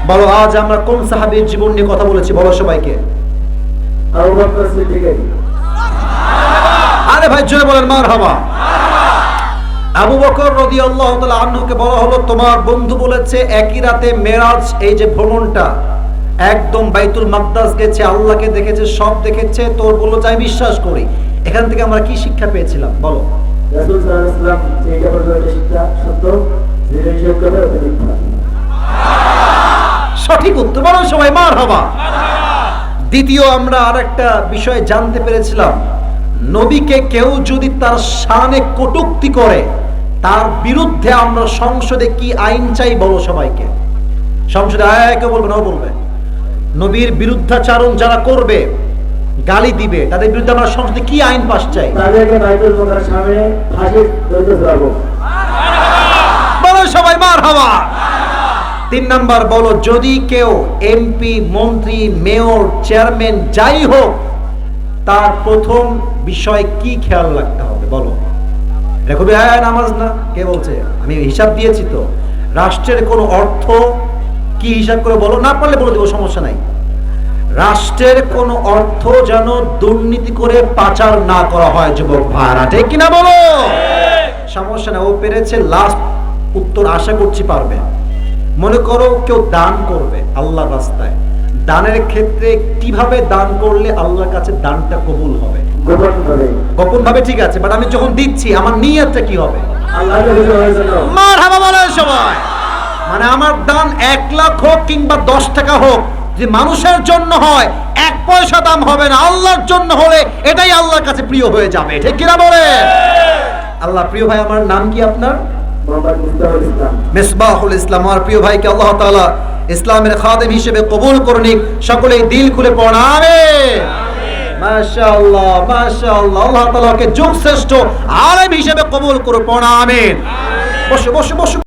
বলো আজ আমরা কোন সাহাবীর জীবন নিয়ে কথা বলেছি, বলো সবাইকে। আবু বকর সিদ্দিক। আরে ভাই জোরে বলেন মারহাবা। আবু বকর রাদিয়াল্লাহু তাআলা আনহুকে বলা হলো তোমার বন্ধু বলেছে একই রাতে মেরাজ, এই যে ভ্রমণটা, একদম বাইতুল মাকদাস গেছে, আল্লাহকে দেখেছে, সব দেখেছে, তোর বললো যাই বিশ্বাস করি। এখান থেকে আমরা কি শিক্ষা পেয়েছিলাম বলো? রাসূল সাল্লাল্লাহু আলাইহি ওয়াসাল্লাম যেটা বলেছেন শিক্ষা সত্য, যেটা নিষেধ করে ওটা মিথ্যা। সঠিক উত্তর, বলো সবাই মারহাবা। দ্বিতীয় আমরা আরেকটা বিষয় জানতে পেরেছিলাম, নবীকে কেউ যদি তার শানে কটূক্তি করে তার বিরুদ্ধে আমরা সংসদে কি আইন চাই, বলো সবাইকে। সংসদে কেউ বলবে না, বলবে নবীর বিরুদ্ধাচারণ যারা করবে, গালি দিবে, তাদের বিরুদ্ধে আমরা সংসদে কি আইন পাস চাই? তাদেরকে বাইতুল মুকাদ্দাসের সামনে ফাঁসির দড়িতে ঝুলাবো। বলো সবাই মারহাবা। 3 নাম্বার বলো, যদি কেউ এমপি, মন্ত্রী, মেয়র, চেয়ারম্যান যাই হোক, তার প্রথম বিষয় কি খেয়াল রাখতে হবে বলো? দেখো নামাজ না, কে বলছে? আমি হিসাব দিয়েছি তো। রাষ্ট্রের কোনো অর্থ কি হিসাব করে বলো, না পারলে বলে দেবো, সমস্যা নাই। রাষ্ট্রের কোনো অর্থ যেন দুর্নীতি করে পাচার না করা হয়, যুবক ভাইরা, ঠিক কিনা বলো? সমস্যা না, ও পেরেছে। লাস্ট উত্তর আশা করছি পারবে। মনে করো কেউ দান করবে আল্লাহর রাস্তায়, দানের ক্ষেত্রে কিভাবে দান করলে আল্লাহর কাছে দানটা কবুল হবে? গোপন ভাবে, ঠিক আছে, বাট আমি যখন দিচ্ছি আমার নিয়তটা কি হবে? আল্লাহকে খুশি করার জন্য। মারহাবা বলেন সবাই। মানে আমার দান 1 লাখ হোক কিংবা 10 টাকা হোক, যদি মানুষের জন্য হয় 1 পয়সা দাম হবে না, আল্লাহর জন্য হলে এটাই আল্লাহর কাছে প্রিয় হয়ে যাবে, ঠিক কিনা বলে? আল্লাহ প্রিয় ভাই, আমার নাম কি আপনার? মোহাম্মদ মিফতাহুল ইসলাম। মিসবাহুল ইসলাম। আমার প্রিয় ভাইকে আল্লাহ তাআলা ইসলামের খাদেম হিসেবে কবুল করে নিক। সকলেই দিল খুলে পড়ুন আমিন। মাশাআল্লাহ মাশাআল্লাহ, আল্লাহ তাআলাকে যুগ শ্রেষ্ঠ আলেম হিসেবে কবুল করে পড়ুন আমিন। বসো বসো বসো।